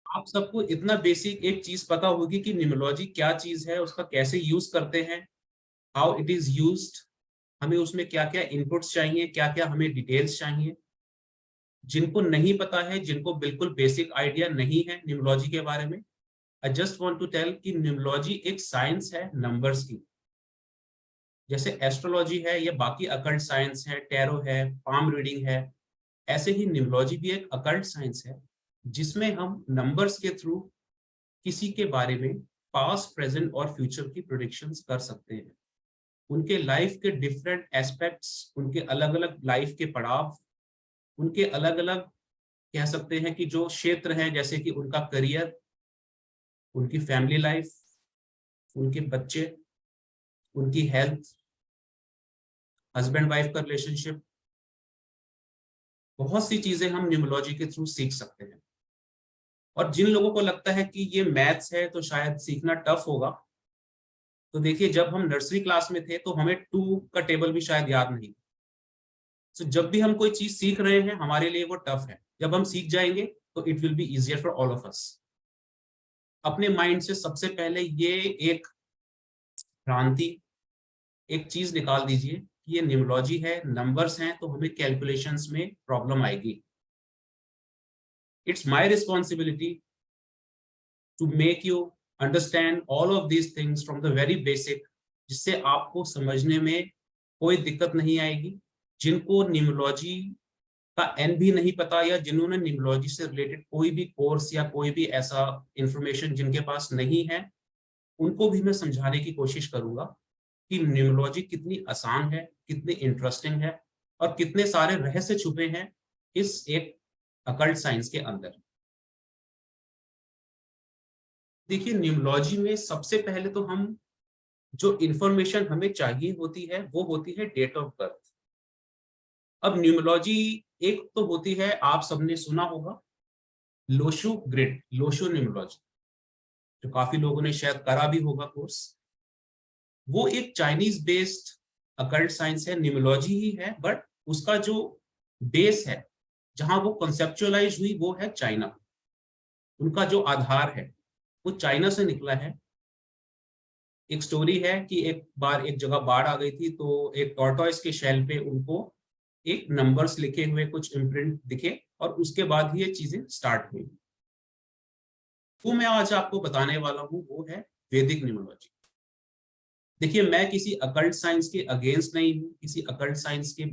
आप सबको इतना बेसिक एक चीज पता होगी कि न्यूमरोलॉजी क्या चीज है, उसका कैसे यूज करते हैं, हाउ इट इज यूज्ड, हमें उसमें क्या क्या इनपुट्स चाहिए, क्या क्या हमें डिटेल्स चाहिए। जिनको नहीं पता है, जिनको बिल्कुल बेसिक आइडिया नहीं है न्यूमरोलॉजी के बारे में, I just want to tell कि न्यूमरोलॉजी एक साइंस है नंबर्स की। जैसे एस्ट्रोलॉजी है या बाकी अकल्ट साइंस है, टैरो है, पाम रीडिंग है, ऐसे ही न्यूमरोलॉजी भी एक अकल्ट साइंस है जिसमें हम नंबर्स के थ्रू किसी के बारे में पास्ट, प्रेजेंट और फ्यूचर की प्रोडिक्शंस कर सकते हैं। उनके लाइफ के डिफरेंट एस्पेक्ट्स, उनके अलग अलग लाइफ के पड़ाव, उनके अलग अलग कह सकते हैं कि जो क्षेत्र हैं, जैसे कि उनका करियर, उनकी फैमिली लाइफ, उनके बच्चे, उनकी हेल्थ, हस्बैंड वाइफ का रिलेशनशिप, बहुत सी चीजें हम न्यूमरोलॉजी के थ्रू सीख सकते हैं। और जिन लोगों को लगता है कि ये मैथ्स है तो शायद सीखना टफ होगा, तो देखिए जब हम नर्सरी क्लास में थे तो हमें 2 का टेबल भी शायद याद नहीं। तो जब भी हम कोई चीज सीख रहे हैं हमारे लिए वो टफ है, जब हम सीख जाएंगे तो it will be easier for all of us. अपने माइंड से सबसे पहले ये एक भ्रांति, एक चीज निकाल दीजिए कि ये न्यूमरोलॉजी है, नंबर्स हैं, तो हमें कैलकुलेशंस में प्रॉब्लम आएगी। It's my responsibility to make you understand all of these things from the very basic, जिससे आपको समझने में कोई दिक्कत नहीं आएगी। जिनको न्यूमरोलॉजी का एन भी नहीं पता, या जिन्होंने न्यूमरोलॉजी से रिलेटेड कोई भी कोर्स या कोई भी ऐसा इंफॉर्मेशन जिनके पास नहीं है, उनको भी मैं समझाने की कोशिश करूंगा कि न्यूमरोलॉजी कितनी आसान है, कितनी इंटरेस्टिंग है, और कितने सारे रहस्य छुपे हैं इस एक अकल्ट साइंस के अंदर। देखिए न्यूमरोलॉजी में सबसे पहले तो हम जो इंफॉर्मेशन हमें चाहिए होती है वो होती है डेट ऑफ बर्थ। अब न्यूमरोलॉजी एक तो होती है, आप सबने सुना होगा, लोशु ग्रिड, लोशु न्यूमरोलॉजी, जो काफी लोगों ने शायद करा भी होगा कोर्स। वो एक चाइनीज बेस्ड अकल्ट साइंस है, न्यूमरोलॉजी ही है, बट उसका जो बेस है, जहां वो कॉन्सेप्चुअलाइज हुई, वो है चाइना। उनका जो आधार है वो चाइना से निकला है। एक स्टोरी है कि एक बार एक जगह बाढ़ आ गई थी, तो एक टॉर्टोइस के शेल पे उनको एक नंबर्स लिखे हुए कुछ इम्प्रिंट दिखे, और उसके बाद ही ये चीजें स्टार्ट हुई। वो मैं आज आपको बताने वाला हूँ वो है वैदिक न्यूमरोलॉजी। देखिए मैं किसी अकल्ट साइंस के अगेंस्ट नहीं हूँ, किसी अकल्ट साइंस के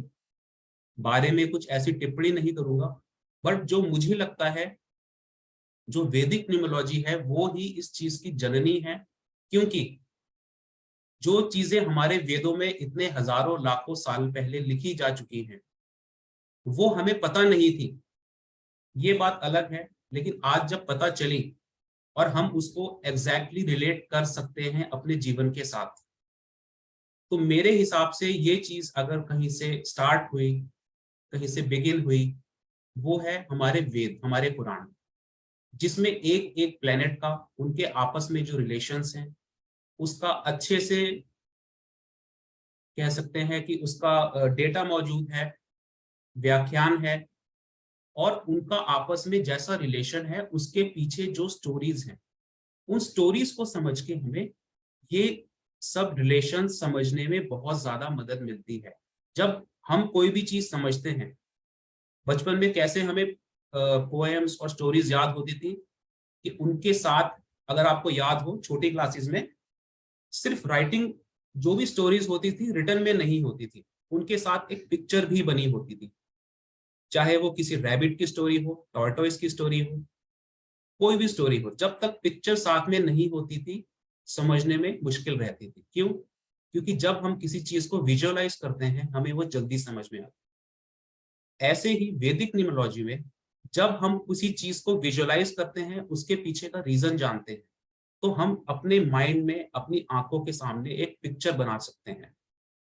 बारे में कुछ ऐसी टिप्पणी नहीं करूंगा, बट जो मुझे लगता है जो वैदिक न्यूमरोलॉजी है वो ही इस चीज की जननी है। क्योंकि जो चीजें हमारे वेदों में इतने हजारों लाखों साल पहले लिखी जा चुकी हैं वो हमें पता नहीं थी, ये बात अलग है। लेकिन आज जब पता चली और हम उसको एग्जैक्टली रिलेट कर सकते हैं अपने जीवन के साथ, तो मेरे हिसाब से ये चीज अगर कहीं से स्टार्ट हुई, कहीं से बिगिन हुई, वो है हमारे वेद, हमारे पुराण, जिसमें एक एक प्लेनेट का, उनके आपस में जो रिलेशंस हैं, उसका अच्छे से कह सकते हैं कि उसका डेटा मौजूद है, व्याख्यान है, और उनका आपस में जैसा रिलेशन है उसके पीछे जो स्टोरीज हैं, उन स्टोरीज को समझ के हमें ये सब रिलेशन समझने में बहुत ज्यादा मदद मिलती है। जब हम कोई भी चीज समझते हैं, बचपन में कैसे हमें पोएम्स और स्टोरीज याद होती थी, कि उनके साथ, अगर आपको याद हो छोटी क्लासेस में, सिर्फ राइटिंग, जो भी स्टोरीज होती थी रिटर्न में नहीं होती थी, उनके साथ एक पिक्चर भी बनी होती थी। चाहे वो किसी रैबिट की स्टोरी हो, टॉर्टोइस की स्टोरी हो, कोई भी स्टोरी हो, जब तक पिक्चर साथ में नहीं होती थी समझने में मुश्किल रहती थी। क्यों? क्योंकि जब हम किसी चीज को विजुअलाइज करते हैं हमें वो जल्दी समझ में आती है। ऐसे ही वैदिक न्यूमरोलॉजी में जब हम किसी चीज को विजुअलाइज करते हैं, उसके पीछे का रीजन जानते हैं, तो हम अपने माइंड में अपनी आंखों के सामने एक पिक्चर बना सकते हैं।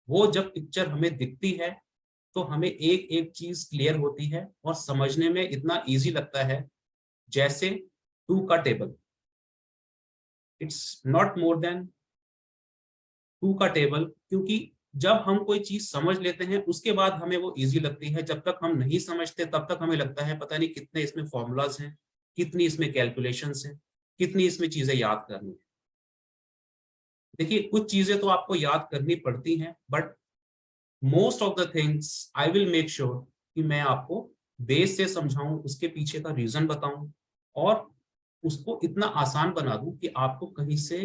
वो जब पिक्चर हमें दिखती है तो हमें एक एक चीज क्लियर होती है और समझने में इतना इजी लगता है, जैसे 2 का table, it's not more than 2 का टेबल। क्योंकि जब हम कोई चीज समझ लेते हैं उसके बाद हमें वो इजी लगती है, जब तक हम नहीं समझते तब तक हमें लगता है पता नहीं कितने इसमें फॉर्मूलाज हैं, कितनी इसमें कैलकुलेशंस हैं, कितनी इसमें चीजें याद करनी है। देखिए कुछ चीजें तो आपको याद करनी पड़ती हैं, but most of the things I will make sure कि मैं आपको बेस से समझाऊं, उसके पीछे का रीजन बताऊं और उसको इतना आसान बना दूं कि आपको कहीं से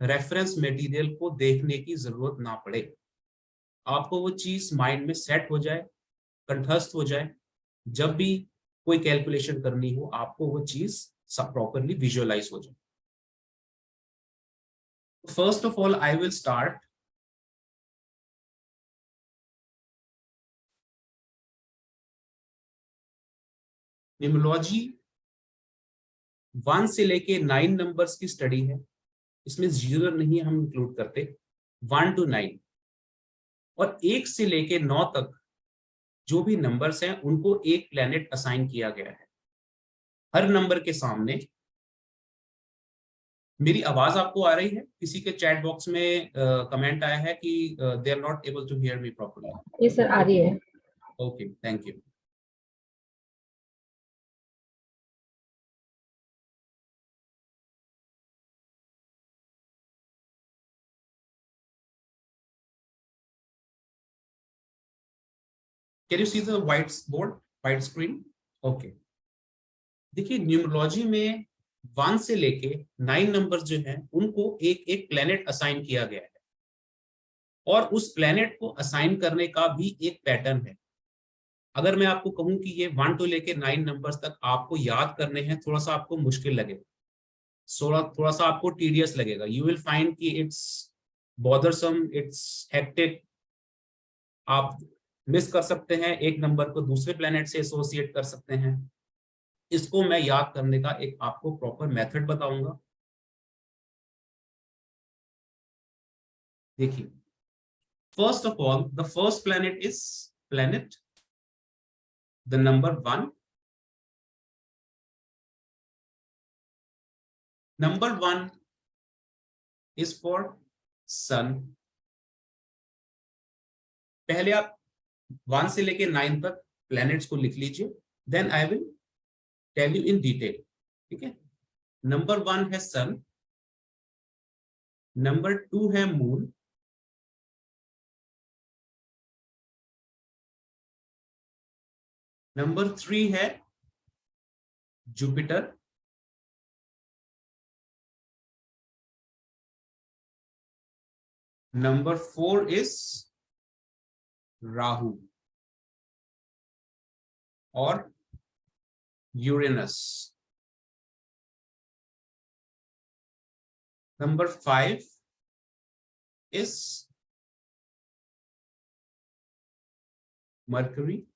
रेफरेंस मटेरियल को देखने की जरूरत ना पड़े। आपको वो चीज माइंड में सेट हो जाए, कंठस्थ हो जाए, जब भी कोई कैलकुलेशन करनी हो आपको वो चीज सब प्रॉपरली विजुअलाइज हो जाए। First of all I will start numerology 1 से लेके 9 नंबर्स की स्टडी है। इसमें जीरो नहीं हम इंक्लूड करते, 1 to 9, और 1 से लेके 9 तक जो भी नंबर्स हैं उनको एक प्लेनेट असाइन किया गया है। हर नंबर के सामने, मेरी आवाज आपको आ रही है? किसी के चैट बॉक्स में कमेंट आया है कि they are not able to hear me properly. ये सर आ रही है। Okay, thank you. Can you see the white board, white screen? Okay. देखिए न्यूमरोलॉजी में 1 से लेके 9 नंबर जो हैं उनको एक एक प्लेनेट असाइन किया गया है, और उस प्लेनेट को असाइन करने का भी एक पैटर्न है। अगर मैं आपको कहूं कि ये 1 to लेके 9 नंबर्स तक आपको याद करने हैं, थोड़ा सा आपको मुश्किल लगेगा, थोड़ा सा आपको टीडियस लगेगा। यू विल फाइंड कि इट्स बॉदरसम, इट्स हेक्टिक। आप मिस कर सकते हैं, एक नंबर को दूसरे प्लेनेट से एसोसिएट कर सकते हैं। इसको मैं याद करने का एक आपको प्रॉपर मेथड बताऊंगा। देखिए, first of all the first planet is planet the number 1। Number 1 is for sun. पहले आप 1 से लेके 9 तक प्लैनेट्स को लिख लीजिए, then I will tell you in detail. ठीक है? नंबर 1 है सन, नंबर 2 है मून, नंबर 3 है जुपिटर, नंबर 4 इज राहु और Uranus, number 5 is Mercury,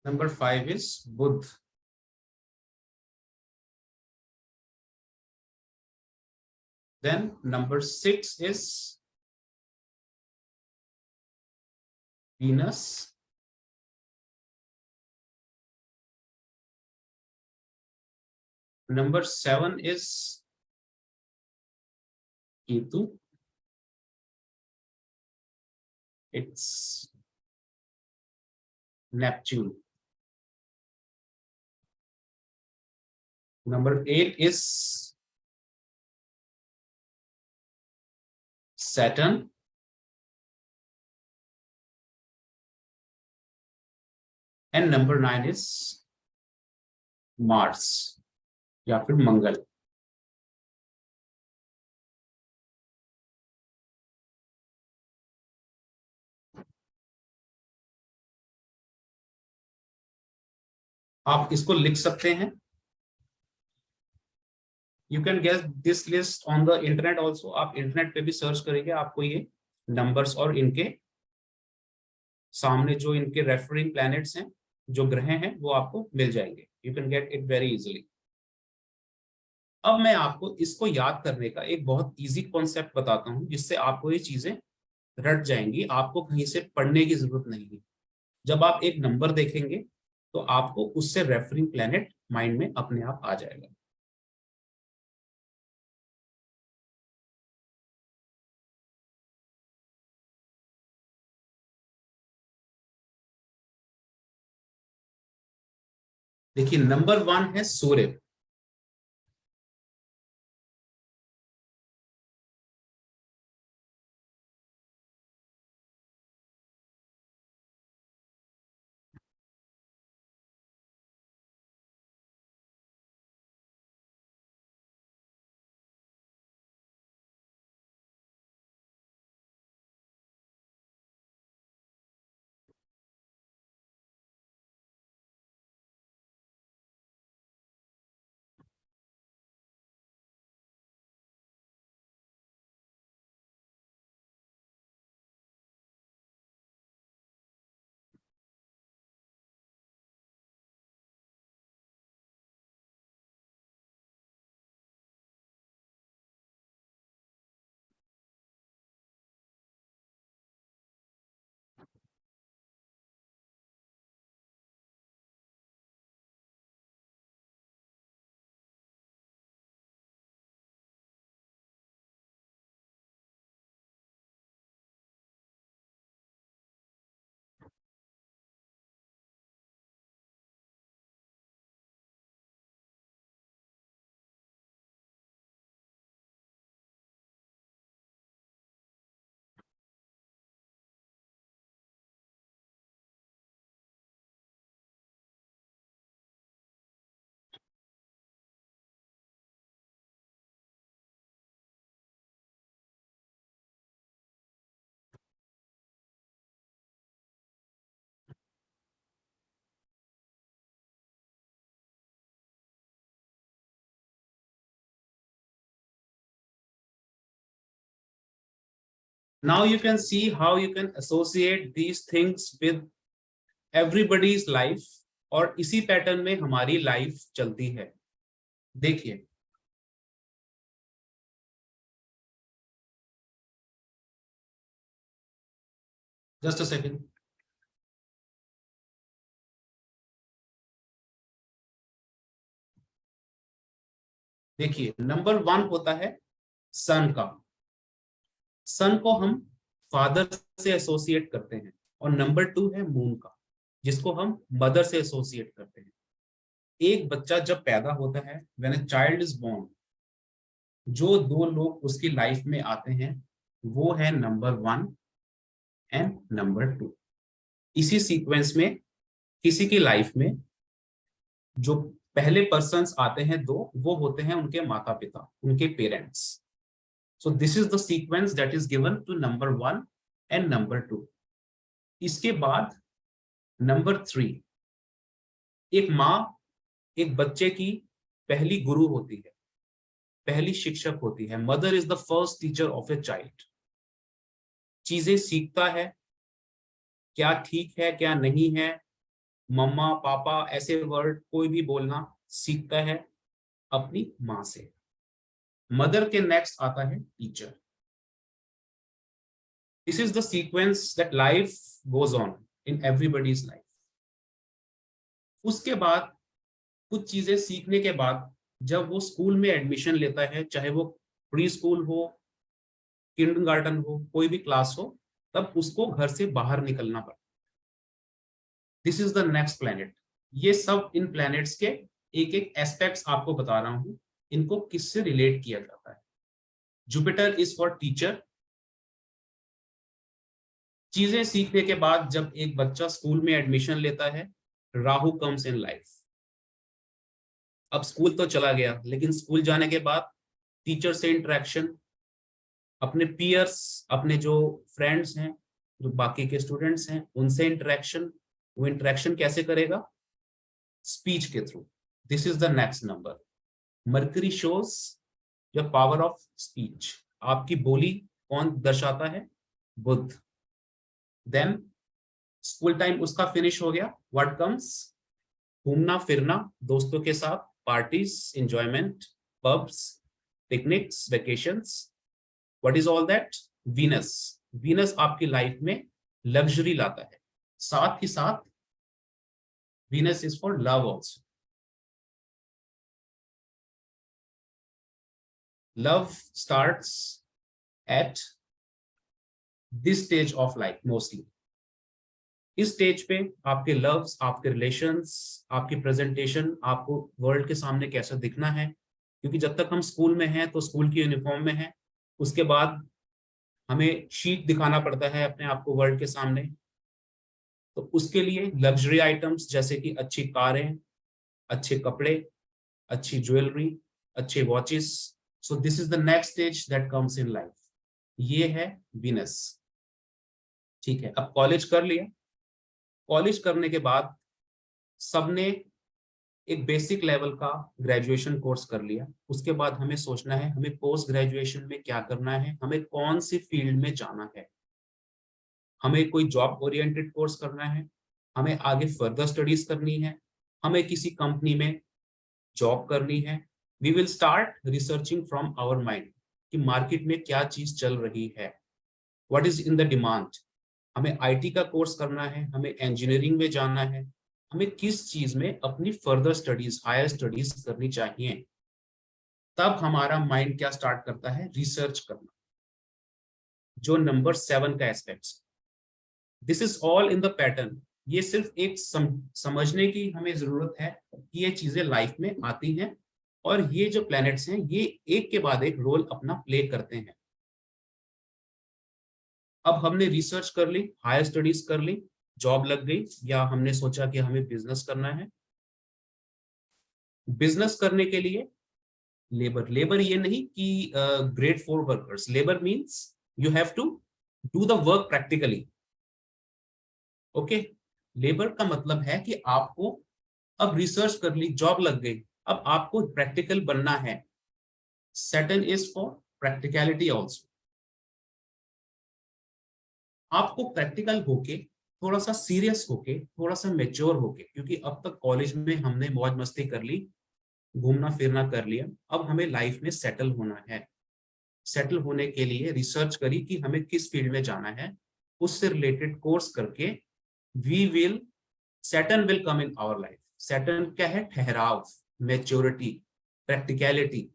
number 5 is Budh, then number 6 is Venus, number 7 is Ketu, it's Neptune, number 8 is Saturn, and number 9 is Mars या फिर मंगल। आप इसको लिख सकते हैं। You can get this list on the internet also. आप internet पे भी सर्च करेंगे, आपको ये नंबर्स और इनके सामने जो इनके रेफरिंग प्लैनेट्स हैं, जो ग्रह हैं, वो आपको मिल जाएंगे। You can get it very easily. अब मैं आपको इसको याद करने का एक बहुत इजी कॉन्सेप्ट बताता हूं, जिससे आपको ये चीजें रट जाएंगी, आपको कहीं से पढ़ने की जरूरत नहीं है। जब आप एक नंबर देखेंगे तो आपको उससे रेफरिंग प्लेनेट माइंड में अपने आप आ जाएगा। देखिए नंबर 1 है सूर्य। Now you can see how you can associate these things with everybody's life, और इसी पैटर्न में हमारी लाइफ चलती है। देखिए जस्ट अ सेकंड। देखिए नंबर 1 होता है सन का। सन को हम फादर से एसोसिएट करते हैं। और नंबर 2 है मून का, जिसको हम मदर से एसोसिएट करते हैं। एक बच्चा जब पैदा होता है, when a child is born, जो दो लोग उसकी लाइफ में आते हैं वो है नंबर 1 एंड नंबर 2। इसी सीक्वेंस में किसी की लाइफ में जो पहले पर्सन्स आते हैं दो, वो होते हैं उनके माता पिता, उनके parents. So this is the sequence that is given to number 1 and number 2। इसके बाद नंबर 3, एक माँ एक बच्चे की पहली गुरु होती है, पहली शिक्षक होती है। Mother is the first teacher of a child. चीजें सीखता है, क्या ठीक है क्या नहीं है, मम्मा पापा ऐसे वर्ड कोई भी बोलना सीखता है अपनी माँ से। मदर के नेक्स्ट आता है teacher. This is the sequence that life goes on in everybody's life. उसके बाद कुछ चीजें सीखने के बाद जब वो स्कूल में एडमिशन लेता है, चाहे वो प्री स्कूल हो, किंडरगार्टन हो, कोई भी क्लास हो, तब उसको घर से बाहर निकलना पड़ता है। This is the next planet. ये सब इन प्लैनेट्स के एक एक एस्पेक्ट्स आपको बता रहा हूं, इनको किससे रिलेट किया जाता है। Jupiter is for teacher. चीजें सीखने के बाद जब एक बच्चा स्कूल में एडमिशन लेता है, राहु कम्स इन लाइफ। अब स्कूल तो चला गया, लेकिन स्कूल जाने के बाद टीचर से इंटरेक्शन, अपने पीयर्स, अपने जो फ्रेंड्स हैं, जो बाकी के स्टूडेंट्स हैं, उनसे इंटरेक्शन। वो इंटरेक्शन कैसे करेगा? स्पीच के through. This is the next number. Mercury shows the power of speech. आपकी बोली कौन दर्शाता है? बुध। देन स्कूल टाइम उसका फिनिश हो गया, व्हाट कम्स? घूमना फिरना दोस्तों के साथ, parties, enjoyment, pubs, picnics, vacations. What is all that? Venus. Venus आपकी लाइफ में लग्जरी लाता है, साथ ही साथ Venus is for love also. Love starts at this stage of life mostly. इस स्टेज पे आपके लव्स, आपके रिलेशंस, आपकी प्रेजेंटेशन, आपको वर्ल्ड के सामने कैसा दिखना है, क्योंकि जब तक हम स्कूल में हैं तो स्कूल की यूनिफॉर्म में हैं, उसके बाद हमें शीट दिखाना पड़ता है अपने आप को वर्ल्ड के सामने। तो उसके लिए लग्जरी आइटम्स जैसे कि अच्छी कारें, अच्छे कपड़े, अच्छी ज्वेलरी, अच्छे watches. So this is the next stage that comes in life. ये है वीनस। ठीक है, अब कॉलेज कर लिया। कॉलेज करने के बाद सबने एक बेसिक लेवल का ग्रेजुएशन कोर्स कर लिया। उसके बाद हमें सोचना है हमें पोस्ट ग्रेजुएशन में क्या करना है, हमें कौन सी फील्ड में जाना है। हमें कोई जॉब ओरिएंटेड कोर्स करना है, हमें आगे फर्दर स्टडीज करनी है, हमें किसी कंपनी में जॉब करनी है। We will start researching from our mind कि मार्केट में क्या चीज चल रही है, what is in the demand. हमें आईटी का कोर्स करना है, हमें इंजीनियरिंग में जाना है, हमें किस चीज में अपनी फर्दर स्टडीज, हायर स्टडीज करनी चाहिए। तब हमारा माइंड क्या स्टार्ट करता है, रिसर्च करना, जो नंबर 7 का aspects. This is all in the pattern. ये सिर्फ एक समझने की हमें जरूरत है कि ये चीजें लाइफ में आती हैं और ये जो प्लैनेट्स हैं ये एक के बाद एक रोल अपना प्ले करते हैं। अब हमने रिसर्च कर ली, हायर स्टडीज कर ली, जॉब लग गई, या हमने सोचा कि हमें बिजनेस करना है। बिजनेस करने के लिए लेबर ये नहीं कि grade 4 workers. Labour means you have to do the work practically. Okay, labour का मतलब है कि आपको अब रिसर्च कर ली, जॉब लग गई, अब आपको प्रैक्टिकल बनना है। Saturn is for practicality also. आपको प्रैक्टिकल होके, थोड़ा सा सीरियस होके, थोड़ा सा मेच्योर होके, क्योंकि अब तक कॉलेज में हमने मौज मस्ती कर ली, घूमना फिरना कर लिया, अब हमें लाइफ में सेटल होना है। सेटल होने के लिए रिसर्च करी कि हमें किस फील्ड में जाना है, उससे रिलेटेड कोर्स करके we will Saturn will come in our life. Saturn क्या है, ठहराव, मैच्योरिटी, प्रैक्टिकलिटी।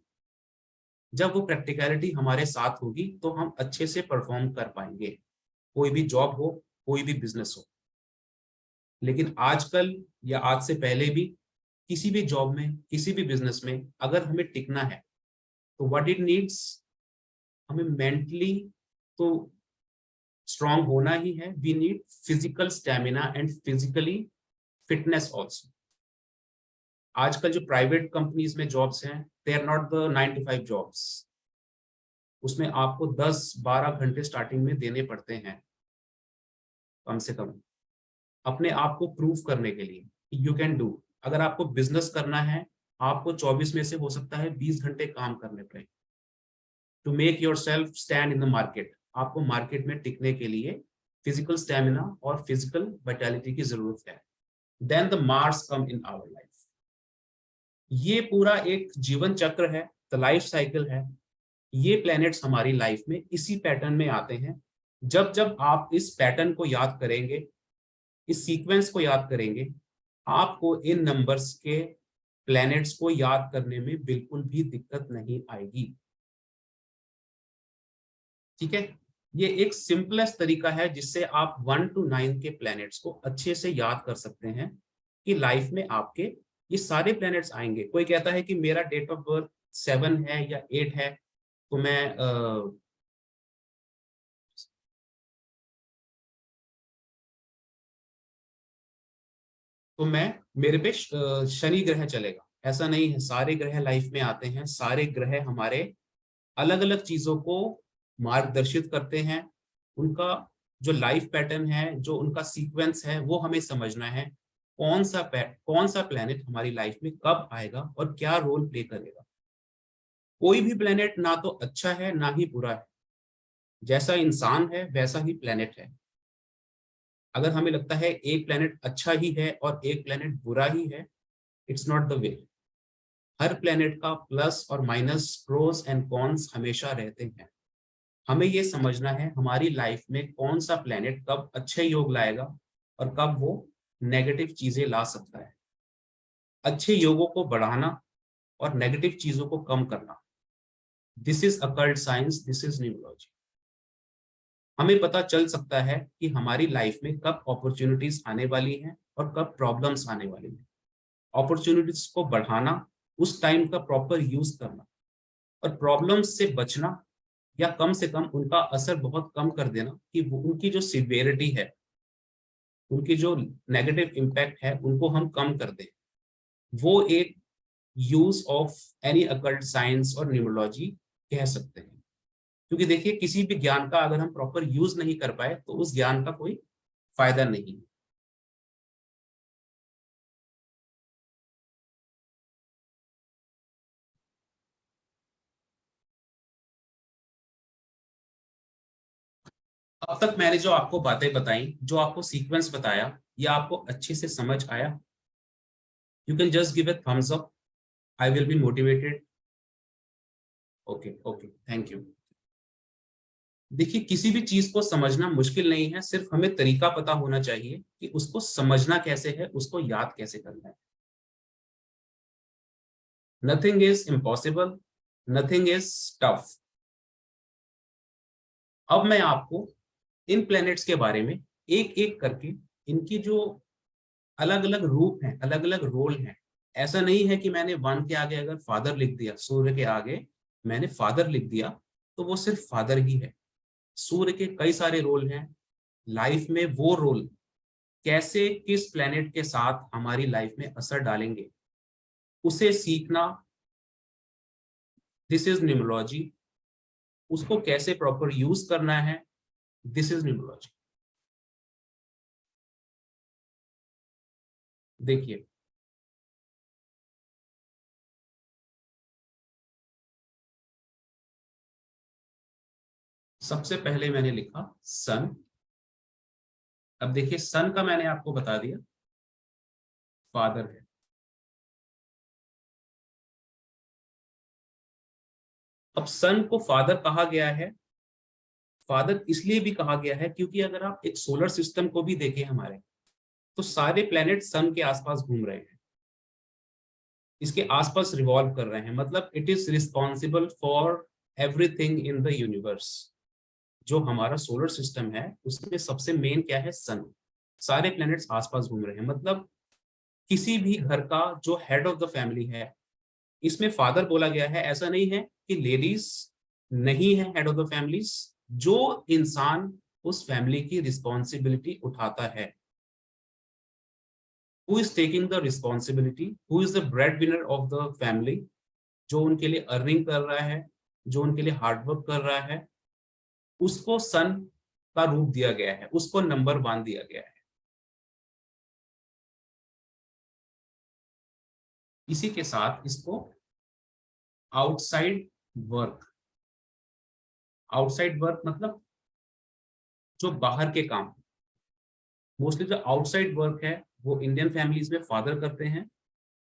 जब वो प्रैक्टिकलिटी हमारे साथ होगी तो हम अच्छे से परफॉर्म कर पाएंगे, कोई भी जॉब हो, कोई भी बिजनेस हो। लेकिन आजकल या आज से पहले भी किसी भी जॉब में, किसी भी बिजनेस में अगर हमें टिकना है तो व्हाट इट नीड्स, हमें मेंटली तो स्ट्रांग होना ही है। We need physical stamina and physically fitness also. आजकल जो प्राइवेट कंपनीज में जॉब्स हैं, they are not the 9 to 5 jobs. उसमें आपको 10-12 घंटे स्टार्टिंग में देने पड़ते हैं कम से कम, अपने आप को प्रूव करने के लिए यू कैन डू। अगर आपको बिजनेस करना है, आपको 24 में से हो सकता है 20 घंटे काम करने पड़े to make yourself stand in the market. आपको मार्केट में टिकने के लिए फिजिकल स्टेमिना और फिजिकल वाइटैलिटी की जरूरत है। Then the Mars come in our life. ये पूरा एक जीवन चक्र है, द लाइफ साइकिल है। ये प्लैनेट्स हमारी लाइफ में इसी पैटर्न में आते हैं। जब जब आप इस पैटर्न को याद करेंगे, इस सीक्वेंस को याद करेंगे, आपको इन नंबर्स के प्लैनेट्स को याद करने में बिल्कुल भी दिक्कत नहीं आएगी। ठीक है, ये एक सिंपलेस्ट तरीका है जिससे आप 1 to 9 के प्लैनेट्स को अच्छे से याद कर सकते हैं कि लाइफ में आपके ये सारे प्लैनेट्स आएंगे। कोई कहता है कि मेरा डेट ऑफ बर्थ 7 है या 8 है, तो मैं मेरे पे शनि ग्रह चलेगा। ऐसा नहीं है, सारे ग्रह लाइफ में आते हैं, सारे ग्रह हमारे अलग अलग चीजों को मार्गदर्शित करते हैं। उनका जो लाइफ पैटर्न है, जो उनका सीक्वेंस है, वो हमें समझना है। कौन सा प्लेनेट हमारी लाइफ में कब आएगा और क्या रोल प्ले करेगा। कोई भी प्लेनेट ना तो अच्छा है ना ही बुरा है। जैसा इंसान है वैसा ही प्लेनेट है। अगर हमें लगता है एक प्लेनेट अच्छा ही है और एक प्लेनेट बुरा ही है, it's not the way. Her planet का प्लस और माइनस, प्रोस एंड कॉन्स हमेशा रहते हैं। हमें ये समझना है हमारी लाइफ में कौन सा प्लेनेट कब अच्छे योग लाएगा और कब वो नेगेटिव चीजें ला सकता है। अच्छे योगों को बढ़ाना और नेगेटिव चीजों को कम करना, this is occult science, this is numerology. हमें पता चल सकता है कि हमारी लाइफ में कब अपॉर्चुनिटीज आने वाली हैं और कब प्रॉब्लम्स आने वाली हैं। अपॉर्चुनिटीज को बढ़ाना, उस टाइम का प्रॉपर यूज करना, और प्रॉब्लम्स से बचना या कम से कम उनका असर बहुत कम कर देना कि उनकी जो सिवियरिटी है, उनकी जो नेगेटिव इम्पैक्ट है, उनको हम कम कर दें। वो एक use of any occult science और न्यूमरोलॉजी कह सकते हैं। क्योंकि देखिए, किसी भी ज्ञान का अगर हम प्रॉपर यूज नहीं कर पाए तो उस ज्ञान का कोई फायदा नहीं है। अब तक मैंने जो आपको बातें बताई, जो आपको सीक्वेंस बताया, ये आपको अच्छे से समझ आया? You can just give a thumbs up, I will be motivated. Okay okay, thank you. देखिए, किसी भी चीज को समझना मुश्किल नहीं है, सिर्फ हमें तरीका पता होना चाहिए कि उसको समझना कैसे है, उसको याद कैसे करना है। Nothing is impossible, nothing is tough. अब मैं आपको इन प्लैनेट्स के बारे में एक एक करके, इनकी जो अलग अलग रूप हैं, अलग अलग रोल हैं। ऐसा नहीं है कि मैंने वन के आगे अगर फादर लिख दिया, सूर्य के आगे मैंने फादर लिख दिया, तो वो सिर्फ फादर ही है। सूर्य के कई सारे रोल हैं। लाइफ में वो रोल कैसे किस प्लेनेट के साथ हमारी लाइफ में असर डालेंगे, उसे सीखना, दिस इज न्यूमरोलॉजी। उसको कैसे प्रॉपर यूज करना है, दिस इज न्यूमरोलॉजी। देखिए, सबसे पहले मैंने लिखा सन। अब देखिए, सन का मैंने आपको बता दिया फादर है। अब सन को फादर कहा गया है। फादर इसलिए भी कहा गया है क्योंकि अगर आप एक सोलर सिस्टम को भी देखें हमारे, तो सारे प्लेनेट सन के आसपास घूम रहे हैं, इसके आसपास रिवॉल्व कर रहे हैं। मतलब it is responsible for everything in the universe. जो हमारा सोलर सिस्टम है उसमें सबसे मेन क्या है, सन। सारे प्लैनेट्स आसपास घूम रहे हैं। मतलब किसी भी घर का जो हेड ऑफ द फैमिली है, इसमें फादर बोला गया है। ऐसा नहीं है कि लेडीज नहीं है हेड ऑफ द फैमिलीज। जो इंसान उस फैमिली की रिस्पॉन्सिबिलिटी उठाता है, who is taking the responsibility, who is the bread winner of the family, जो उनके लिए अर्निंग कर रहा है, जो उनके लिए हार्डवर्क कर रहा है, उसको सन का रूप दिया गया है, उसको नंबर 1 दिया गया है। इसी के साथ इसको आउटसाइड वर्क, आउटसाइड वर्क मतलब जो बाहर के काम, मोस्टली जो आउटसाइड वर्क है वो इंडियन फैमिलीज में फादर करते हैं।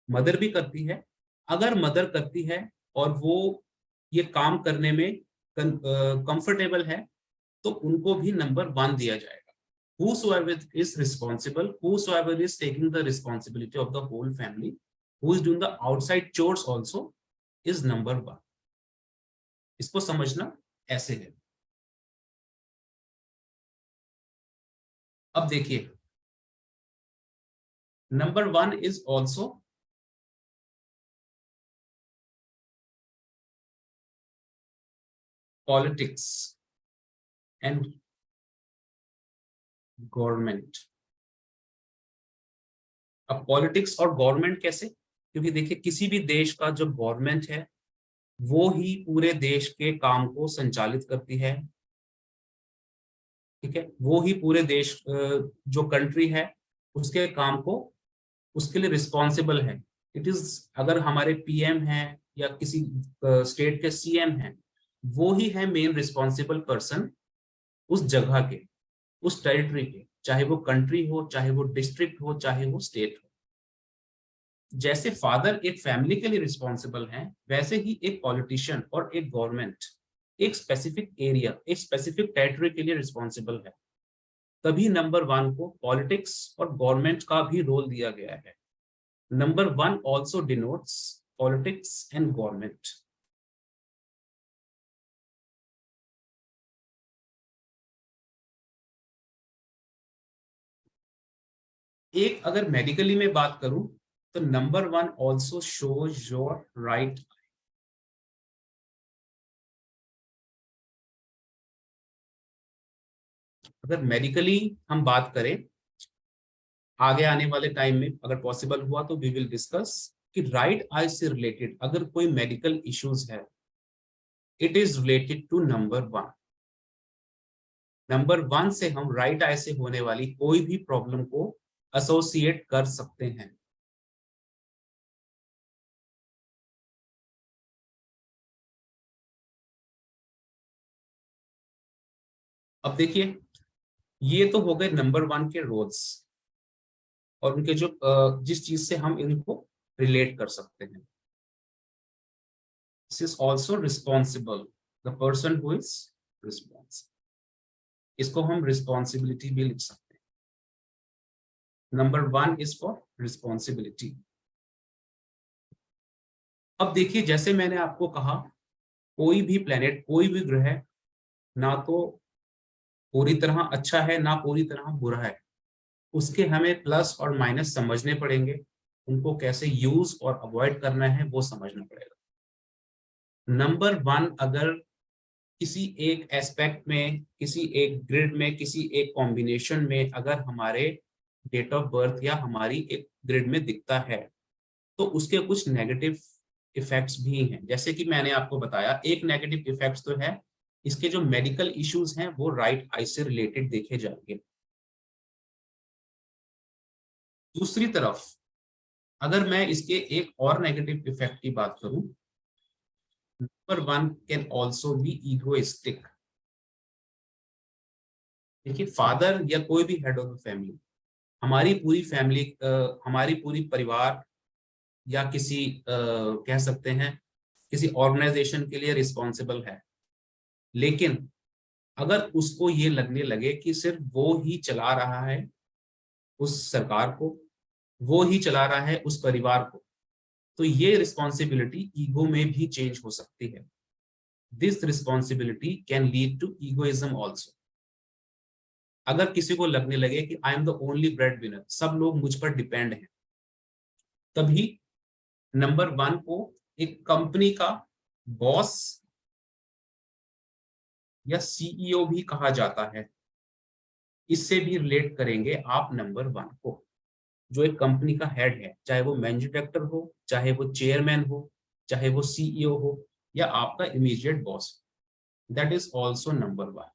मदर भी करती है। अगर मदर करती है और वो ये काम करने में कंफर्टेबल है, तो उनको भी नंबर 1 दिया जाएगा। Whosoever is responsible, whosoever is taking the responsibility of the whole family, who is doing the outside chores also, is number 1। इसको समझना ऐसे है। अब देखिए, number 1 is also politics and government. अब पॉलिटिक्स और गवर्नमेंट कैसे? क्योंकि देखिए, किसी भी देश का जो गवर्नमेंट है वो ही पूरे देश के काम को संचालित करती है। ठीक है, वो ही पूरे देश, जो कंट्री है उसके काम को, उसके लिए रिस्पॉन्सिबल है। इट इज, अगर हमारे पीएम हैं या किसी स्टेट के सीएम हैं, वो ही है मेन रिस्पॉन्सिबल पर्सन उस जगह के, उस टेरिटरी के, चाहे वो कंट्री हो, चाहे वो डिस्ट्रिक्ट हो, चाहे वो स्टेट हो। जैसे फादर एक फैमिली के लिए रिस्पॉन्सिबल हैं, वैसे ही एक पॉलिटिशियन और एक गवर्नमेंट एक स्पेसिफिक एरिया, एक स्पेसिफिक टेरिटरी के लिए रिस्पॉन्सिबल है। तभी नंबर 1 को पॉलिटिक्स और गवर्नमेंट का भी रोल दिया गया है। Number 1 also denotes politics and government. एक अगर मेडिकली में बात करूं तो number 1 also shows your right. अगर मेडिकली हम बात करें, आगे आने वाले टाइम में अगर पॉसिबल हुआ तो वी विल डिस्कस कि राइट आई से रिलेटेड अगर कोई मेडिकल इश्यूज है, it is related to number 1। Number 1 से हम राइट आई से होने वाली कोई भी प्रॉब्लम को एसोसिएट कर सकते हैं। अब देखिए, ये तो हो गए नंबर 1 के रोल्स और उनके जो जिस चीज से हम इनको रिलेट कर सकते हैं। This is also responsible, the person who is responsible, इसको हम रिस्पॉन्सिबिलिटी भी लिख सकते हैं। Number 1 is for responsibility. अब देखिए, जैसे मैंने आपको कहा, कोई भी प्लेनेट, कोई भी ग्रह ना तो पूरी तरह अच्छा है ना पूरी तरह बुरा है, उसके हमें प्लस और माइनस समझने पड़ेंगे, उनको कैसे यूज और अवॉइड करना है वो समझना पड़ेगा। नंबर 1 अगर किसी एक एस्पेक्ट में, किसी एक ग्रिड में, किसी एक कॉम्बिनेशन में अगर हमारे डेट ऑफ बर्थ या हमारी एक ग्रिड में दिखता है तो उसके कुछ नेगेटिव इफेक्ट्स भी हैं। जैसे कि मैंने आपको बताया, एक नेगेटिव इफेक्ट्स तो है इसके जो मेडिकल इश्यूज हैं वो राइट आई से रिलेटेड देखे जाएंगे। दूसरी तरफ अगर मैं इसके एक और नेगेटिव इफेक्ट की बात करूं, number 1 can also be egoistic. देखिए, फादर या कोई भी हेड ऑफ द फैमिली, हमारी पूरी फैमिली, हमारी पूरी परिवार या किसी कह सकते हैं किसी ऑर्गेनाइजेशन के लिए रिस्पॉन्सिबल है, लेकिन अगर उसको ये लगने लगे कि सिर्फ वो ही चला रहा है उस सरकार को, वो ही चला रहा है उस परिवार को, तो ये रिस्पॉन्सिबिलिटी ईगो में भी चेंज हो सकती है। This responsibility can lead to egoism also. अगर किसी को लगने लगे कि I am the only breadwinner, सब लोग मुझ पर डिपेंड हैं, तभी नंबर 1 को एक कंपनी का बॉस या सीईओ भी कहा जाता है। इससे भी रिलेट करेंगे आप नंबर 1 को, जो एक कंपनी का हेड है, चाहे वो मैनेजिंग डायरेक्टर हो, चाहे वो चेयरमैन हो, चाहे वो सीईओ हो या आपका immediate boss, that is also number 1।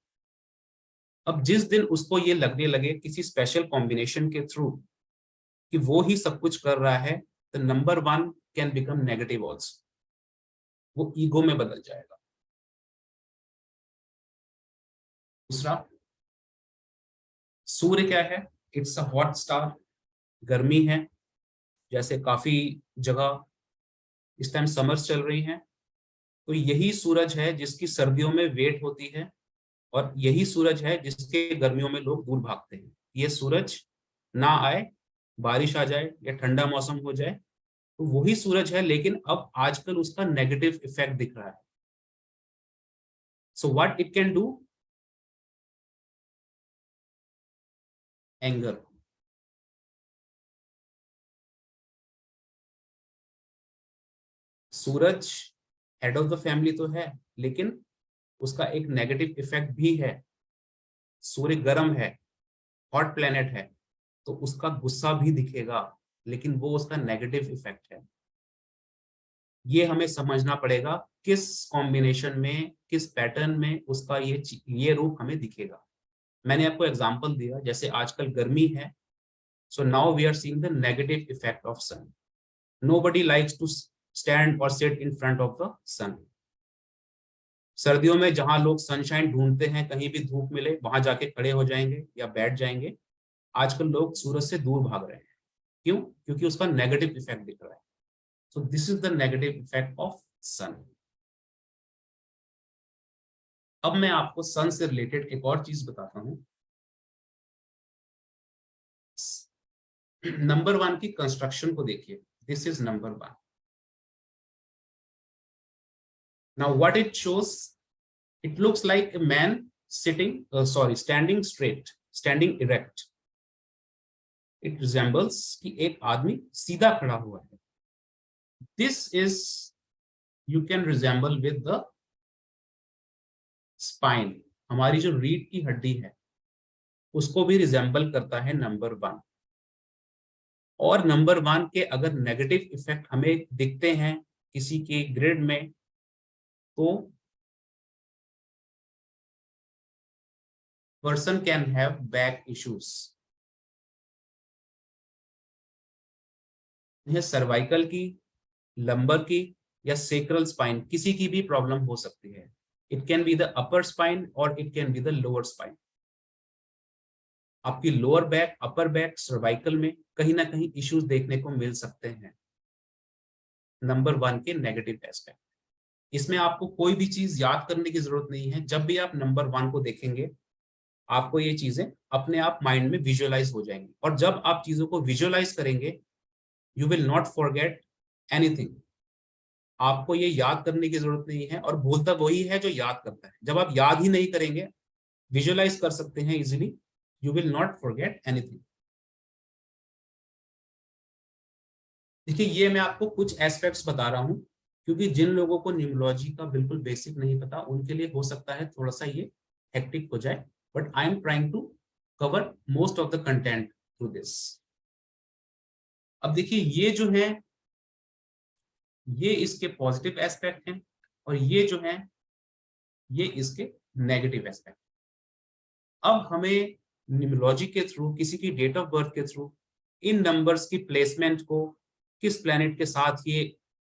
अब जिस दिन उसको ये लगने लगे किसी स्पेशल कॉम्बिनेशन के थ्रू कि वो ही सब कुछ कर रहा है, तो number 1 can become negative also, वो ईगो में बदल जाएगा। दूसरा, सूर्य क्या है? इट्स अ हॉट स्टार, गर्मी है। जैसे काफी जगह इस टाइम समर्स चल रही हैं, तो यही सूरज है जिसकी सर्दियों में वेट होती है और यही सूरज है जिसके गर्मियों में लोग दूर भागते हैं। ये सूरज ना आए, बारिश आ जाए या ठंडा मौसम हो जाए, तो वही सूरज है, लेकिन अब आजकल उसका नेगेटिव इफेक्ट दिख रहा है। So what it can do? Anger. Suraj head of the family तो है, लेकिन उसका एक नेगेटिव इफेक्ट भी है। सूर्य गर्म है, हॉट प्लेनेट है, तो उसका गुस्सा भी दिखेगा, लेकिन वो उसका नेगेटिव इफेक्ट है। ये हमें समझना पड़ेगा किस कॉम्बिनेशन में, किस पैटर्न में उसका ये रूप हमें दिखेगा। मैंने आपको एग्जांपल दिया, जैसे आजकल गर्मी है, so now we are seeing the negative effect of sun. Nobody likes to stand or sit in front of the sun. सर्दियों में जहां लोग सनशाइन ढूंढते हैं, कहीं भी धूप मिले वहां जाके खड़े हो जाएंगे या बैठ जाएंगे, आजकल लोग सूरज से दूर भाग रहे हैं। क्यों? क्योंकि उसका नेगेटिव इफेक्ट दिख रहा है। So this is the negative effect of sun. अब मैं आपको सन से रिलेटेड एक और चीज बताता हूं। नंबर 1 की कंस्ट्रक्शन को देखिए। This is number 1। Now what it shows, it looks like a man standing straight, standing erect. It resembles कि एक आदमी सीधा खड़ा हुआ है। This is, you can resemble with the spine. हमारी जो रीढ़ की हड्डी है उसको भी रिजेंबल करता है नंबर 1। और नंबर 1 के अगर नेगेटिव इफेक्ट हमें दिखते हैं किसी के ग्रिड में, तो person can have back issues. यह सर्वाइकल की, लंबर की या सेक्रल स्पाइन, किसी की भी प्रॉब्लम हो सकती है। It can be the upper spine or it can be the lower spine. आपकी lower back, upper back, cervical में कहीं ना कहीं इश्यूज देखने को मिल सकते हैं नंबर 1 के नेगेटिव एस्पेक्ट। इसमें आपको कोई भी चीज याद करने की जरूरत नहीं है। जब भी आप नंबर 1 को देखेंगे आपको ये चीजें अपने आप माइंड में विजुअलाइज हो जाएंगी। और जब आप चीजों को विजुअलाइज करेंगे, you will not forget anything. आपको ये याद करने की जरूरत नहीं है, और भूलता वही है जो याद करता है। जब आप याद ही नहीं करेंगे, विजुअलाइज कर सकते हैं easily, you will not forget anything. देखिए, ये मैं आपको कुछ एस्पेक्ट्स बता रहा हूं, क्योंकि जिन लोगों को न्यूमरोलॉजी का बिल्कुल बेसिक नहीं पता उनके लिए हो सकता है थोड़ा सा ये हेक्टिक हो जाए, but I am trying to cover most of the content through this. अब देखिए, ये जो है ये इसके पॉजिटिव एस्पेक्ट हैं, और ये जो है ये इसके नेगेटिव एस्पेक्ट। अब हमें न्यूमरोलॉजी के थ्रू, किसी की डेट ऑफ बर्थ के थ्रू, इन नंबर्स की प्लेसमेंट को, किस प्लेनेट के साथ ये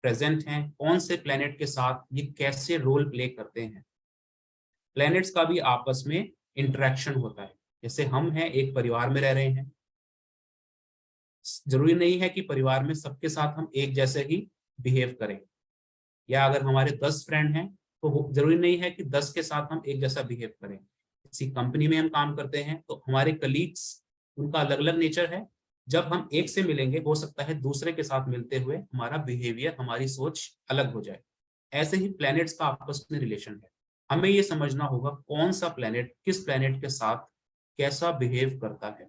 प्रेजेंट हैं, कौन से प्लेनेट के साथ ये कैसे रोल प्ले करते हैं। प्लैनेट्स का भी आपस में इंटरेक्शन होता है। जैसे हम हैं, एक परिवार में रह रहे हैं, जरूरी नहीं है कि परिवार में सबके साथ हम एक जैसे ही बिहेव करें। या अगर हमारे 10 फ्रेंड हैं तो जरूरी नहीं है कि 10 के साथ हम एक जैसा बिहेव करें। किसी कंपनी में हम काम करते हैं तो हमारे कलीग्स, उनका अलग अलग नेचर है। जब हम एक से मिलेंगे, हो सकता है दूसरे के साथ मिलते हुए हमारा बिहेवियर, हमारी सोच अलग हो जाए। ऐसे ही प्लैनेट्स का आपस में रिलेशन है। हमें ये समझना होगा कौन सा प्लैनेट किस प्लैनेट के साथ कैसा बिहेव करता है।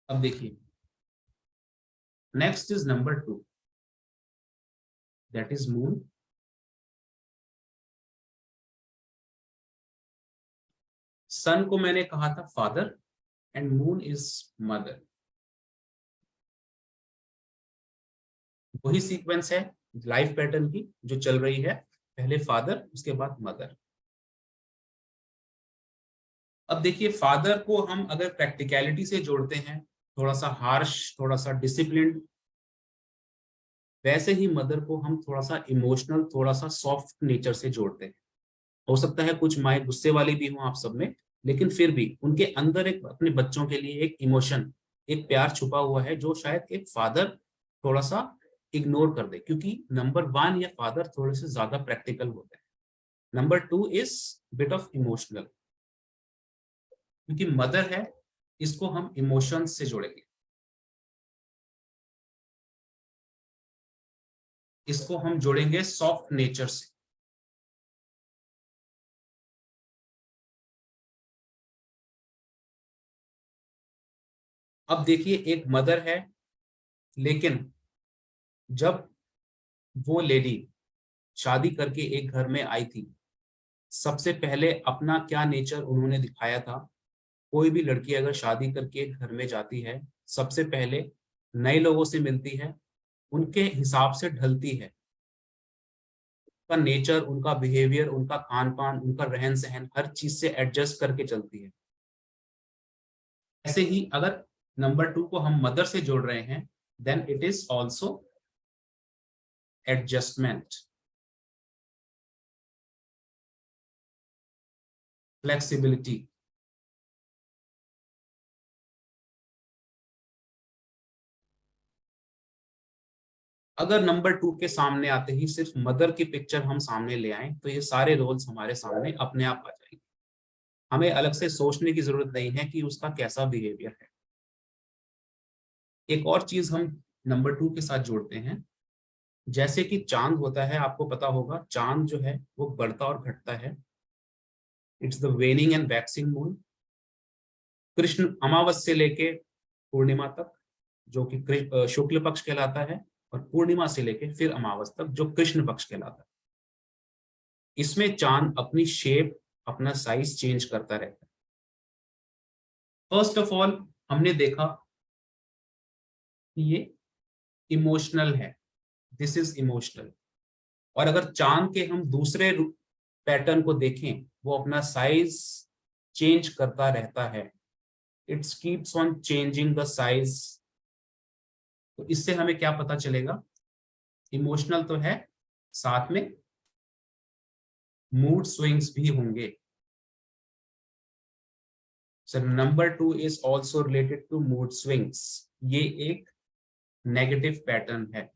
अब देखिए, next is number 2, that is moon. Sun को मैंने कहा था father and moon is mother. वही सीक्वेंस है लाइफ पैटर्न की जो चल रही है, पहले फादर, उसके बाद मदर। अब देखिए, फादर को हम अगर प्रैक्टिकलिटी से जोड़ते हैं, थोड़ा सा हार्श, थोड़ा सा डिसिप्लिन, वैसे ही मदर को हम थोड़ा सा इमोशनल, थोड़ा सा सॉफ्ट नेचर से जोड़ते हैं। हो सकता है कुछ माएँ गुस्से वाली भी हों आप सब में, लेकिन फिर भी उनके अंदर एक अपने बच्चों के लिए एक इमोशन, एक प्यार छुपा हुआ है, जो शायद एक फादर थोड़ा सा इग्नोर कर दे, क्योंकि नंबर 1 या फादर थोड़े से ज्यादा प्रैक्टिकल होते हैं। Number 2 is bit of emotional, क्योंकि मदर है, इसको हम इमोशंस से जोड़ेंगे, इसको हम जोड़ेंगे सॉफ्ट नेचर से। अब देखिए, एक मदर है, लेकिन जब वो लेडी शादी करके एक घर में आई थी, सबसे पहले अपना क्या नेचर उन्होंने दिखाया था। कोई भी लड़की अगर शादी करके एक घर में जाती है, सबसे पहले नए लोगों से मिलती है, उनके हिसाब से ढलती है, उनका नेचर, उनका बिहेवियर, उनका खान पान, उनका रहन सहन, हर चीज से एडजस्ट करके चलती है। ऐसे ही अगर नंबर 2 को हम मदर से जोड़ रहे हैं, then it is also adjustment, flexibility. अगर नंबर 2 के सामने आते ही सिर्फ मदर की पिक्चर हम सामने ले आए तो ये सारे रोल्स हमारे सामने अपने आप आ जाएंगे। हमें अलग से सोचने की जरूरत नहीं है कि उसका कैसा बिहेवियर है। एक और चीज हम नंबर 2 के साथ जोड़ते हैं, जैसे कि चांद होता है, आपको पता होगा चांद जो है वो बढ़ता और घटता है। It's the वेनिंग and waxing moon. Krishna अमावस से लेके पूर्णिमा तक, जो कि शुक्ल पक्ष कहलाता है, और पूर्णिमा से लेके फिर अमावस तक, जो कृष्ण पक्ष कहलाता है। इसमें चांद अपनी शेप, अपना साइज चेंज करता रहता है। फर्स्ट ऑफ ऑल हमने देखा कि ये इमोशनल है, दिस इज इमोशनल। और अगर चांद के हम दूसरे पैटर्न को देखें, वो अपना साइज चेंज करता रहता है। It's keeps on changing the size. तो इससे हमें क्या पता चलेगा? इमोशनल तो है, साथ में मूड स्विंग्स भी होंगे। So number 2 is also related to mood swings. ये एक नेगेटिव पैटर्न है।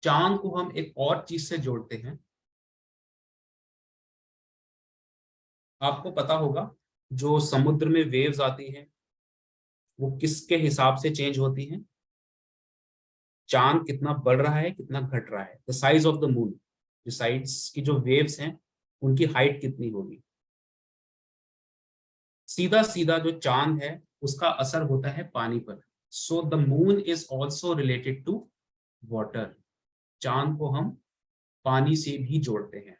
चांद को हम एक और चीज से जोड़ते हैं। आपको पता होगा जो समुद्र में वेव्स आती हैं वो किसके हिसाब से चेंज होती हैं? चांद कितना बढ़ रहा है, कितना घट रहा है, the size of the moon. जो साइड्स की जो वेव्स हैं उनकी हाइट कितनी होगी। सीधा सीधा जो चांद है उसका असर होता है पानी पर। So the moon is also related to water. चांद को हम पानी से भी जोड़ते हैं।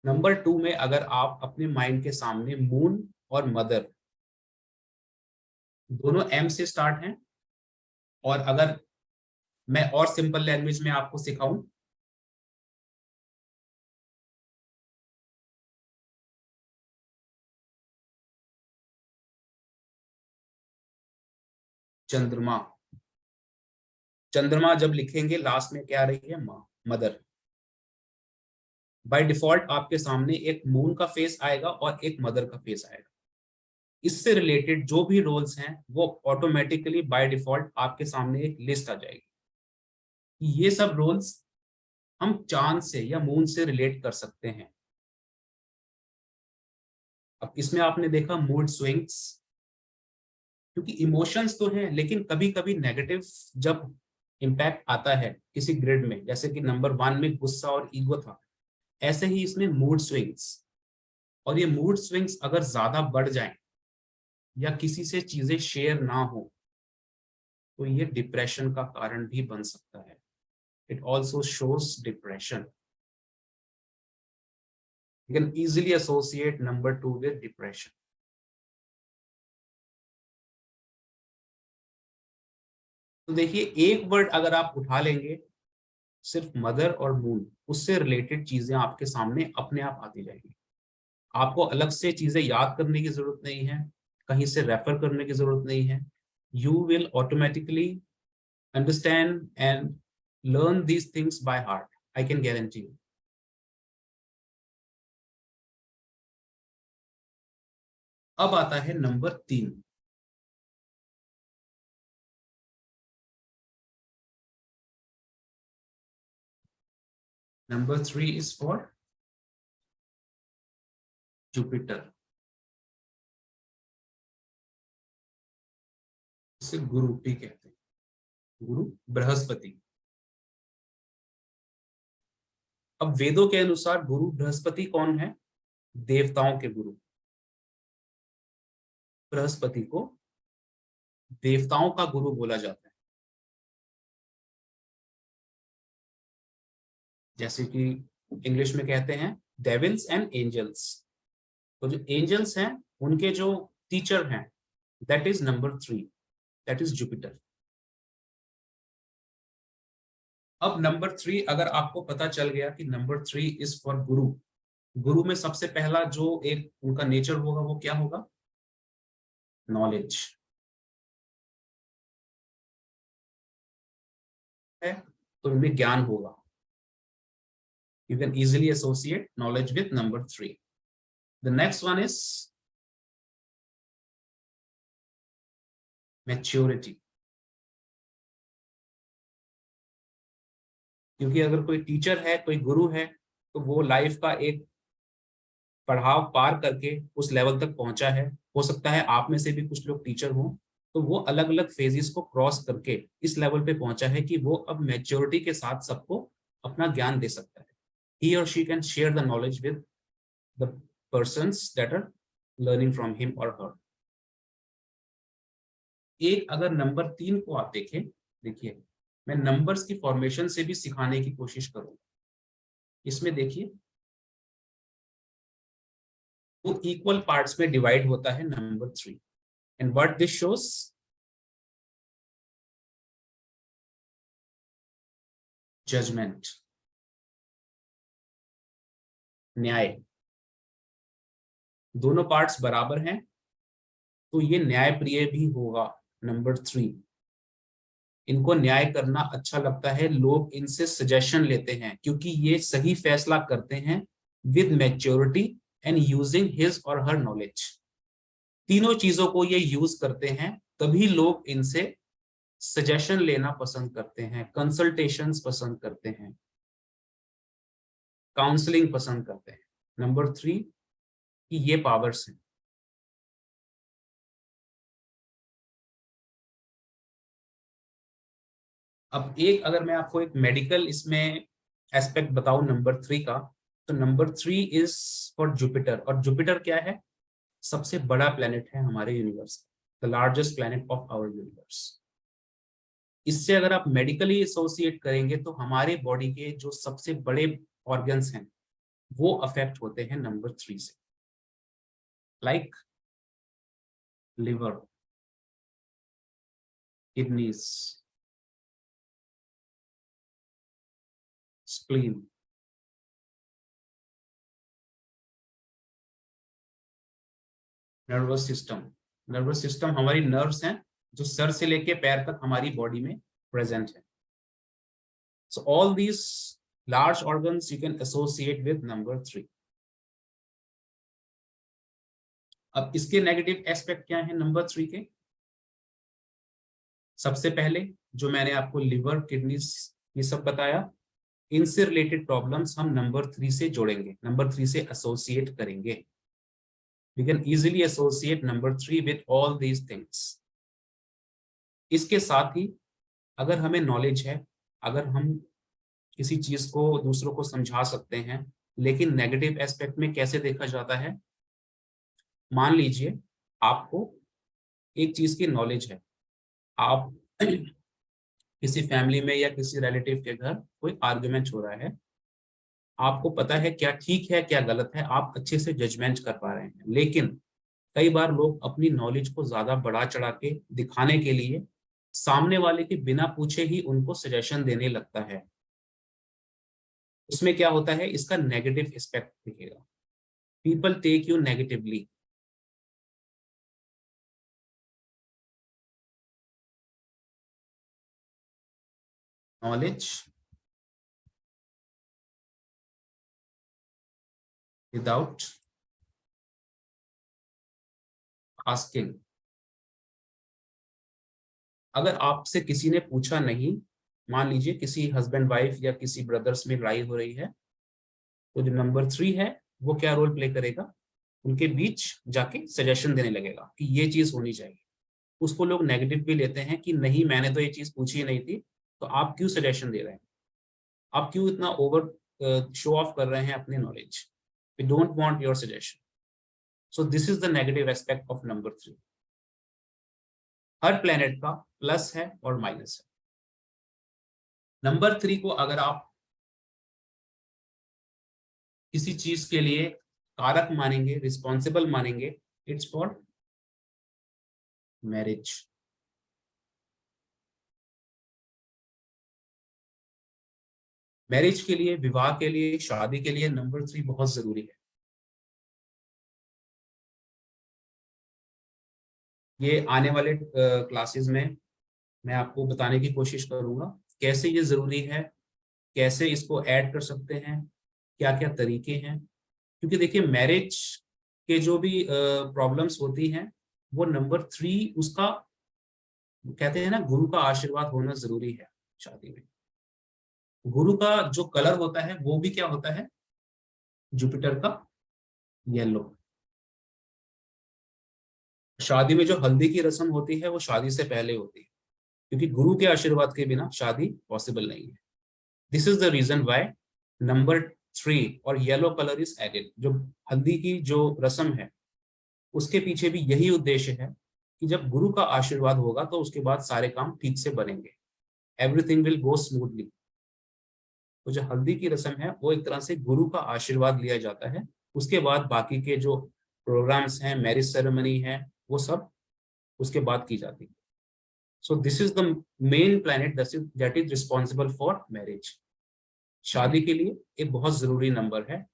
नंबर 2 में अगर आप अपने माइंड के सामने मून और मदर दोनों एम से स्टार्ट हैं, और अगर मैं और सिंपल लैंग्वेज में आपको सिखाऊं, चंद्रमा। चंद्रमा जब लिखेंगे लास्ट में क्या आ रही है? माँ, मदर। बाय डिफॉल्ट आपके सामने एक मून का फेस आएगा और एक मदर का फेस आएगा। इससे रिलेटेड जो भी रोल्स हैं वो ऑटोमेटिकली बाय डिफॉल्ट आपके सामने एक लिस्ट आ जाएगी कि ये सब रोल्स हम चांद से या मून से रिलेट कर सकते हैं। अब इसमें आपने देखा मूड स्विंग्स, क्योंकि इमोशंस तो हैं लेकिन कभी कभी नेगेटिव जब इम्पैक्ट आता है किसी ग्रिड में, जैसे कि नंबर 1 में गुस्सा और ईगो था, ऐसे ही इसमें मूड स्विंग्स। और ये मूड स्विंग्स अगर ज्यादा बढ़ जाएं या किसी से चीजें शेयर ना हो तो ये डिप्रेशन का कारण भी बन सकता है। It also shows depression. You can easily associate number 2 with depression. तो देखिए, एक वर्ड अगर आप उठा लेंगे, सिर्फ मदर और मून, उससे रिलेटेड चीजें आपके सामने अपने आप आती जाएंगी। आपको अलग से चीजें याद करने की जरूरत नहीं है, कहीं से रेफर करने की जरूरत नहीं है। You will automatically understand and learn these things by heart, I can guarantee you. अब आता है number 3। Number 3 is for Jupiter. इसे गुरु भी कहते हैं, गुरु बृहस्पति। अब वेदों के अनुसार गुरु बृहस्पति कौन है? देवताओं के गुरु। बृहस्पति को देवताओं का गुरु बोला जाता है। जैसे कि इंग्लिश में कहते हैं डेविल्स एंड एंजल्स। तो जो एंजल्स हैं उनके जो टीचर हैं, that is number 3, that is Jupiter. अब नंबर 3 अगर आपको पता चल गया कि नंबर 3 इज फॉर गुरु, गुरु में सबसे पहला जो एक उनका नेचर होगा वो क्या होगा? नॉलेज है, तो उनमें ज्ञान होगा। You can easily associate knowledge with number 3. The next one is maturity. क्योंकि अगर कोई टीचर है, कोई गुरु है, तो वो लाइफ का एक पड़ाव पार करके उस लेवल तक पहुंचा है। हो सकता है आप में से भी कुछ लोग टीचर हों, तो वो अलग अलग फेजेस को क्रॉस करके इस लेवल पे पहुंचा है कि वो अब मैच्योरिटी के साथ सबको अपना ज्ञान दे सकता है। He or she can share the knowledge with the persons that are learning from him or her. एक अगर नंबर 3 को आप देखें, देखिए मैं नंबर्स की फॉर्मेशन से भी सिखाने की कोशिश करूंगा। इसमें देखिए वो इक्वल पार्ट्स में डिवाइड होता है number 3, and what this shows, judgement, न्याय। दोनों पार्ट्स बराबर हैं तो ये न्यायप्रिय भी होगा। नंबर 3, इनको न्याय करना अच्छा लगता है, लोग इनसे सजेशन लेते हैं क्योंकि ये सही फैसला करते हैं with maturity and using his और हर नॉलेज। तीनों चीजों को ये यूज करते हैं, तभी लोग इनसे सजेशन लेना पसंद करते हैं, कंसल्टेशंस पसंद करते हैं, काउंसलिंग पसंद करते हैं। नंबर 3 की ये पावर्स हैं। अब एक अगर मैं आपको एक मेडिकल इसमें एस्पेक्ट बताऊं नंबर 3 का, तो नंबर 3 इज फॉर जुपिटर। और जुपिटर क्या है? सबसे बड़ा प्लेनेट है हमारे universe, the largest planet of our universe. इससे अगर आप मेडिकली एसोसिएट करेंगे तो हमारे बॉडी के जो सबसे बड़े ऑर्गन्स हैं वो अफेक्ट होते हैं नंबर 3 से, like liver, kidneys, spleen. Nervous system, nervous system हमारी नर्व्स हैं जो सर से लेके पैर तक हमारी बॉडी में प्रेजेंट है। So all these large organs you can associate with number 3। अब इसके नेगेटिव एस्पेक्ट क्या है नंबर 3 के? सबसे पहले जो मैंने आपको लिवर, किडनीज ये सब बताया, इनसे रिलेटेड प्रॉब्लम्स हम नंबर 3 से जोड़ेंगे, नंबर 3 से एसोसिएट करेंगे। We can easily associate number 3 with all these things. इसके साथ ही अगर हमें नॉलेज है, अगर हम किसी चीज को दूसरों को समझा सकते हैं, लेकिन नेगेटिव एस्पेक्ट में कैसे देखा जाता है? मान लीजिए आपको एक चीज की नॉलेज है, आप किसी फैमिली में या किसी रिलेटिव के घर कोई आर्गुमेंट हो रहा है, आपको पता है क्या ठीक है क्या गलत है, आप अच्छे से जजमेंट कर पा रहे हैं, लेकिन कई बार लोग अपनी नॉलेज को ज्यादा बढ़ा चढ़ा के दिखाने के लिए सामने वाले के बिना पूछे ही उनको सजेशन देने लगता है। उसमें क्या होता है? इसका नेगेटिव एस्पेक्ट दिखेगा, people take you negatively. Knowledge without asking. अगर आपसे किसी ने पूछा नहीं, मान लीजिए किसी हस्बैंड वाइफ या किसी ब्रदर्स में लड़ाई हो रही है, तो जो नंबर 3 है वो क्या रोल प्ले करेगा? उनके बीच जाके सजेशन देने लगेगा कि ये चीज होनी चाहिए। उसको लोग नेगेटिव भी लेते हैं कि नहीं, मैंने तो ये चीज पूछी ही नहीं थी, तो आप क्यों सजेशन दे रहे हैं, आप क्यों इतना ओवर शो ऑफ कर रहे हैं अपनी knowledge, we don't want your suggestion. So this is the negative aspect of number 3। हर प्लेनेट का प्लस है और माइनस है। नंबर 3 को अगर आप किसी चीज के लिए कारक मानेंगे, रिस्पॉन्सिबल मानेंगे, इट्स फॉर मैरिज। मैरिज के लिए, विवाह के लिए, शादी के लिए नंबर 3 बहुत जरूरी है। ये आने वाले क्लासेस में मैं आपको बताने की कोशिश करूंगा कैसे ये जरूरी है, कैसे इसको ऐड कर सकते हैं, क्या क्या तरीके हैं, क्योंकि देखिए मैरिज के जो भी प्रॉब्लम्स होती हैं वो नंबर 3 उसका कहते हैं ना, गुरु का आशीर्वाद होना जरूरी है शादी में। गुरु का जो कलर होता है वो भी क्या होता है, जुपिटर का येलो। शादी में जो हल्दी की रस्म होती है वो शादी से पहले होती है, क्योंकि गुरु के आशीर्वाद के बिना शादी पॉसिबल नहीं है। This is the reason why number 3 और येलो कलर इज एडेड। जो हल्दी की जो रस्म है उसके पीछे भी यही उद्देश्य है कि जब गुरु का आशीर्वाद होगा तो उसके बाद सारे काम ठीक से बनेंगे, एवरीथिंग विल गो स्मूथली। तो जो हल्दी की रस्म है वो एक तरह से गुरु का आशीर्वाद लिया जाता है, उसके बाद बाकी के जो प्रोग्राम्स हैं, मैरिज सेरेमनी है, वो सब उसके बाद की जाती है। So this is the main planet that is responsible for marriage. शादी के लिए एक बहुत जरूरी नंबर है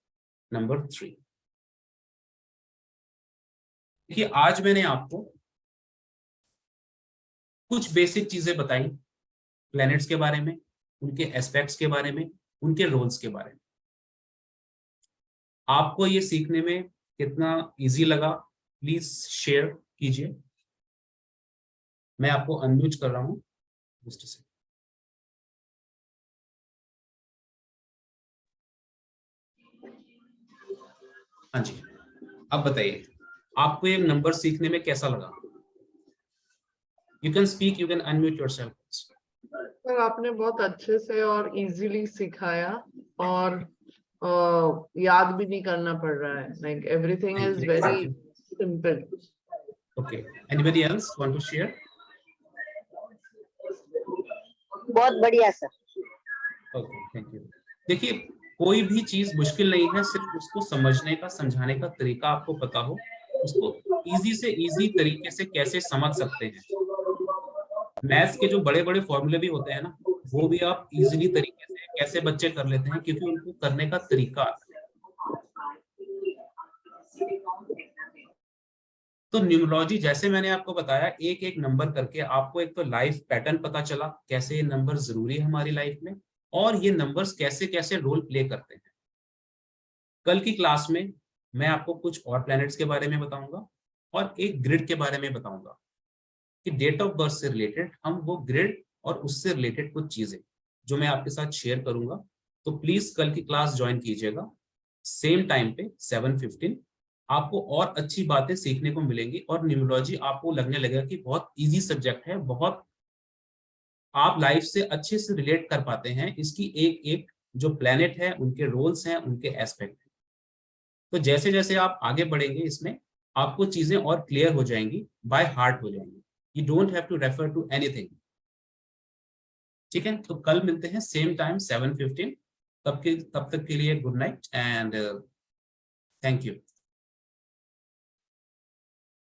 नंबर 3। देखिए आज मैंने आपको कुछ बेसिक चीजें बताई प्लैनेट्स के बारे में, उनके एस्पेक्ट्स के बारे में, उनके रोल्स के बारे में। आपको ये सीखने में कितना इजी लगा प्लीज शेयर कीजिए। मैं आपको अनम्यूट कर रहा हूं, जस्ट अ सेकंड। हाँ जी, अब बताइए आपको ये नंबर सीखने में कैसा लगा। You can speak, you can unmute yourself. Sir आपने बहुत अच्छे से और इजीली सिखाया, और याद भी नहीं करना पड़ रहा है, like everything is very simple. Okay, anybody else want to share? बहुत बढ़िया सर। Okay, thank you. देखिए कोई भी चीज मुश्किल नहीं है, सिर्फ उसको समझने का, समझाने का तरीका आपको पता हो, उसको इजी से इजी तरीके से कैसे समझ सकते हैं। मैथ्स के जो बड़े बड़े फॉर्मूले भी होते हैं ना, वो भी आप इजीली तरीके से कैसे बच्चे कर लेते हैं, क्योंकि उनको करने का तरीका आता है। तो न्यूमरोलॉजी जैसे मैंने आपको बताया, एक एक नंबर करके आपको एक तो लाइफ पैटर्न पता चला, कैसे ये नंबर जरूरी है हमारी लाइफ में, और ये नंबर्स कैसे कैसे रोल प्ले करते हैं। कल की क्लास में मैं आपको कुछ और प्लैनेट्स के बारे में बताऊंगा और एक ग्रिड के बारे में बताऊंगा कि डेट ऑफ बर्थ से रिलेटेड हम वो ग्रिड और उससे रिलेटेड कुछ चीजें जो मैं आपके साथ शेयर करूंगा। तो प्लीज कल की क्लास ज्वाइन कीजिएगा सेम टाइम पे 7:15। आपको और अच्छी बातें सीखने को मिलेंगी और न्यूमरोलॉजी आपको लगने लगेगा कि बहुत इजी सब्जेक्ट है, बहुत आप लाइफ से अच्छे से रिलेट कर पाते हैं। इसकी एक एक जो प्लैनेट है, उनके रोल्स हैं, उनके एस्पेक्ट हैं। तो जैसे जैसे आप आगे बढ़ेंगे इसमें आपको चीजें और क्लियर हो जाएंगी, बाय हार्ट हो जाएंगी। You don't have to refer to anything. ठीक है, तो कल मिलते हैं सेम टाइम 7:15। तब तक के लिए good night and thank you.